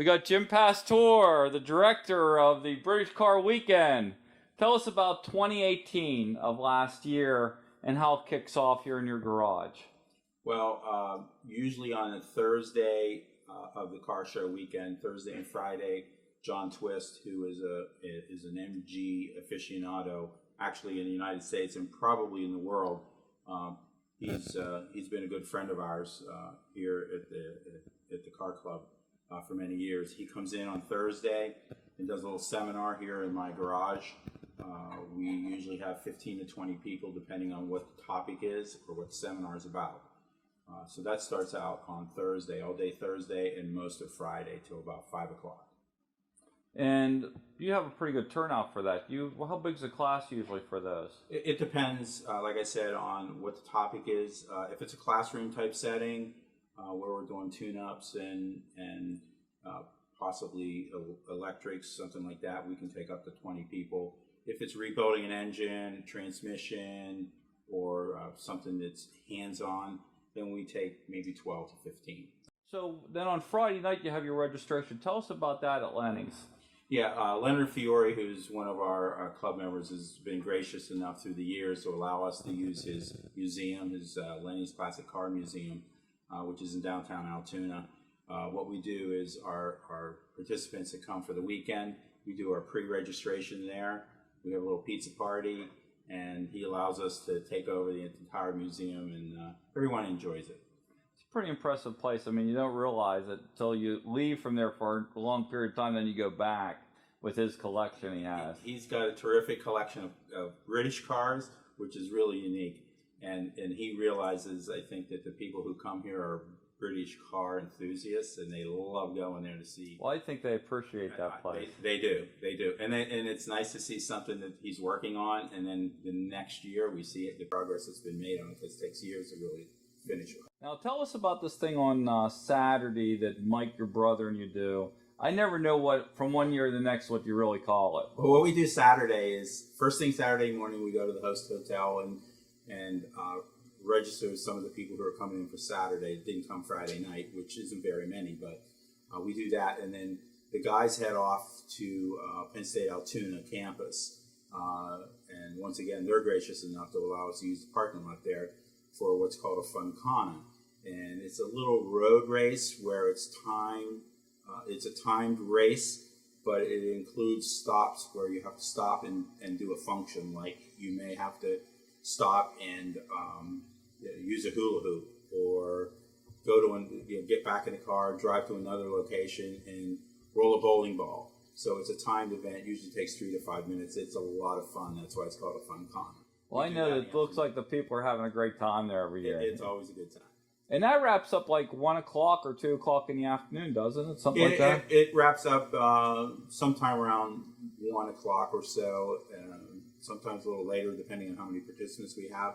got Jim Pastor, the director of the British Car Weekend. Tell us about 2018 of last year and how it kicks off here in your garage. Well, usually on a Thursday of the car show weekend, Thursday and Friday, John Twist, who is an MG aficionado, actually in the United States and probably in the world, he's been a good friend of ours here at the car club for many years. He comes in on Thursday and does a little seminar here in my garage. We usually have 15 to 20 people, depending on what the topic is or what the seminar is about. So that starts out on Thursday, all day Thursday, and most of Friday till about 5 o'clock. And you have a pretty good turnout for that. How big is the class usually for those? It depends, like I said, on what the topic is. If it's a classroom type setting where we're doing tune-ups and possibly electrics, something like that, we can take up to 20 people. If it's rebuilding an engine, transmission, or something that's hands-on, then we take maybe 12 to 15. So then on Friday night you have your registration. Tell us about that at Lenny's. Yeah, Leonard Fiore, who's one of our club members, has been gracious enough through the years to allow us to use his museum, his Lenny's Classic Car Museum, which is in downtown Altoona. What we do is our participants that come for the weekend, we do our pre-registration there. We have a little pizza party, and he allows us to take over the entire museum, and everyone enjoys it. It's a pretty impressive place. I mean, you don't realize it until you leave from there for a long period of time, then you go back with his collection he has. He's got a terrific collection of British cars, which is really unique. And he realizes, I think, that the people who come here are British car enthusiasts, and they love going there to see. Well, I think they appreciate that place. They do. And it's nice to see something that he's working on, and then the next year we see it, the progress that's been made on it, because it takes years to really finish it. Now, tell us about this thing on Saturday that Mike, your brother, and you do. I never know what, from one year to the next, what you really call it. Well, what we do Saturday is, first thing Saturday morning, we go to the host hotel and register some of the people who are coming in for Saturday. It didn't come Friday night, which isn't very many, but we do that. And then the guys head off to Penn State Altoona campus. And once again, they're gracious enough to allow us to use the parking lot there for what's called a Funcana. And it's a little road race where it's timed. It's a timed race, but it includes stops where you have to stop and do a function. Like you may have to stop and use a hula hoop, or go to get back in the car, drive to another location, and roll a bowling ball. So it's a timed event. Usually takes 3 to 5 minutes. It's a lot of fun. That's why it's called a fun con. Well, I know that it looks like the people are having a great time there every year. It's always a good time. And that wraps up like 1 o'clock or 2 o'clock in the afternoon, doesn't it? Something like that? It wraps up sometime around 1 o'clock or so, sometimes a little later, depending on how many participants we have.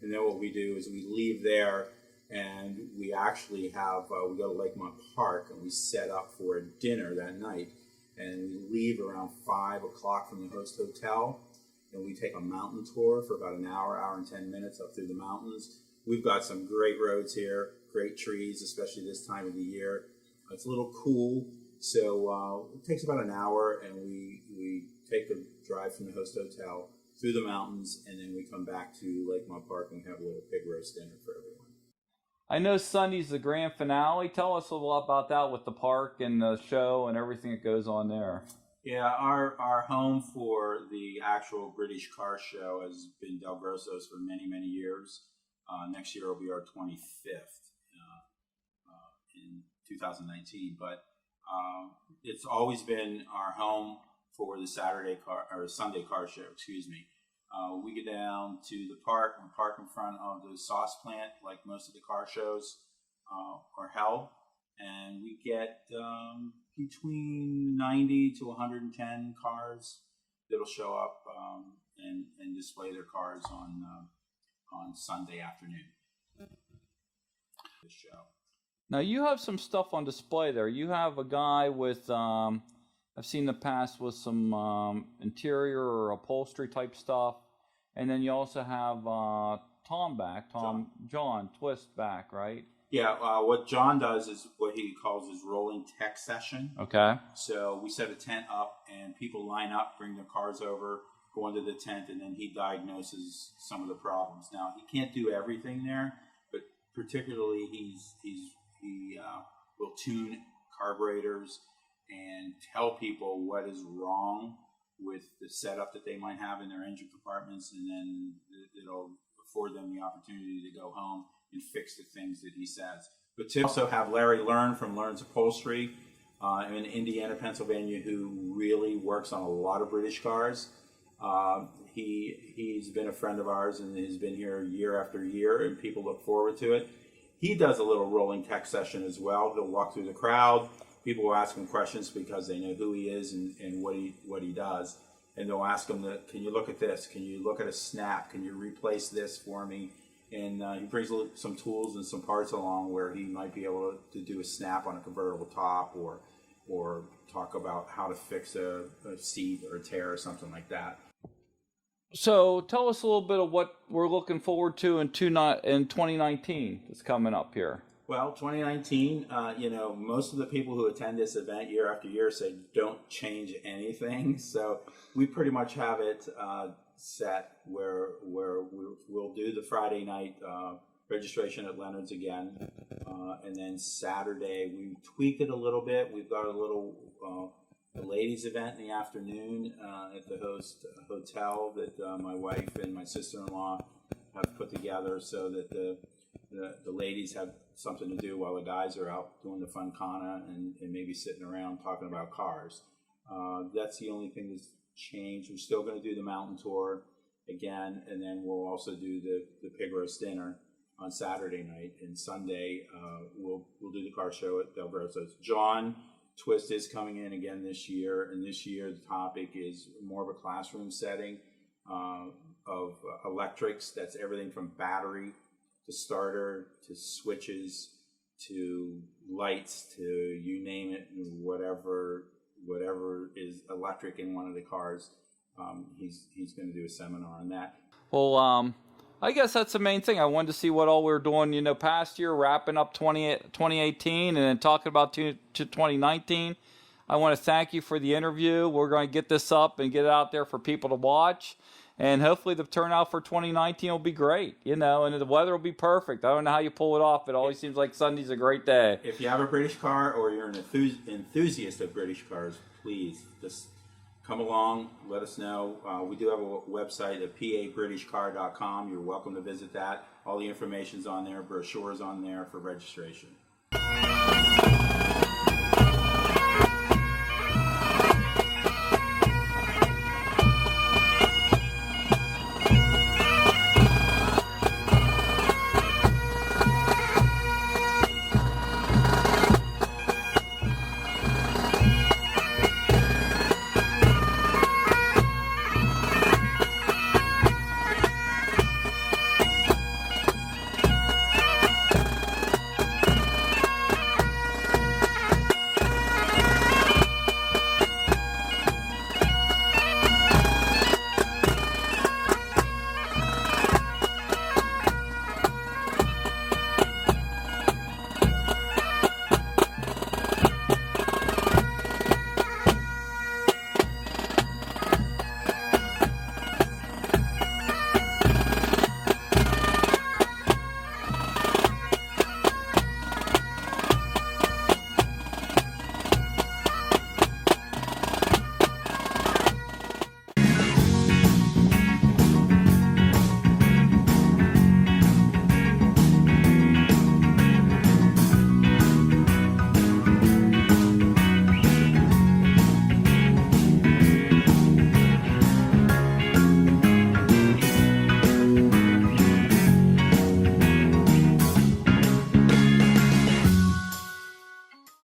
And then what we do is we leave there, and we actually have, we go to Lakemont Park, and we set up for a dinner that night. And we leave around 5 o'clock from the host hotel, and we take a mountain tour for about an hour, hour and 10 minutes up through the mountains. We've got some great roads here, great trees, especially this time of the year. It's a little cool, so it takes about an hour, and we take the drive from the host hotel through the mountains, and then we come back to Lakemont Park and have a little pig roast dinner for everyone. I know Sunday's the grand finale. Tell us a lot about that with the park and the show and everything that goes on there. Yeah, our home for the actual British car show has been Del Grosso's for many, many years. Next year will be our 25th in 2019, but it's always been our home for the Sunday car show. Excuse me. We go down to the park. We park in front of the sauce plant, like most of the car shows are held, and we get between 90 to 110 cars that'll show up and display their cars on Sunday afternoon. The show. Now you have some stuff on display there. You have a guy with, I've seen in the past with some interior or upholstery type stuff, and then you also have John Twist back, right? Yeah, what John does is what he calls his rolling tech session. Okay. So we set a tent up, and people line up, bring their cars over, go into the tent, and then he diagnoses some of the problems. Now, he can't do everything there, but particularly he will tune carburetors and tell people what is wrong with the setup that they might have in their engine compartments, and then it'll afford them the opportunity to go home and fix the things that he says. But to also have Larry Learn from Learn's Upholstery in Indiana, Pennsylvania, who really works on a lot of British cars. He's been a friend of ours and has been here year after year, and people look forward to it. He does a little rolling tech session as well. He'll walk through the crowd. People will ask him questions because they know who he is and what he does. And they'll ask him, can you look at this? Can you look at a snap? Can you replace this for me? And he brings some tools and some parts along where he might be able to do a snap on a convertible top or talk about how to fix a seat or a tear or something like that. So tell us a little bit of what we're looking forward to in 2019 that's coming up here. Well, 2019, most of the people who attend this event year after year say don't change anything. So we pretty much have it set where we'll do the Friday night registration at Leonard's again. And then Saturday, we tweaked it a little bit. We've got a little ladies event in the afternoon at the host hotel that my wife and my sister-in-law have put together so that the ladies have something to do while the guys are out doing the fun kana and maybe sitting around talking about cars. That's the only thing that's changed. We're still going to do the mountain tour again, and then we'll also do the pig roast dinner on Saturday night, and Sunday we'll do the car show at Del Grosso's. John Twist is coming in again this year, and this year the topic is more of a classroom setting of electrics. That's everything from battery to starter to switches to lights to you name it, whatever is electric in one of the cars. He's going to do a seminar on that. Well, I guess that's the main thing. I wanted to see what all we're doing, past year, wrapping up 2018 and then talking about to 2019. I want to thank you for the interview. We're going to get this up and get it out there for people to watch. And hopefully the turnout for 2019 will be great, and the weather will be perfect. I don't know how you pull it off, but it always seems like Sunday's a great day. If you have a British car or you're an enthusiast of British cars, please just come along, let us know. We do have a website at pabritishcar.com. You're welcome to visit that. All the information's on there, brochures on there for registration.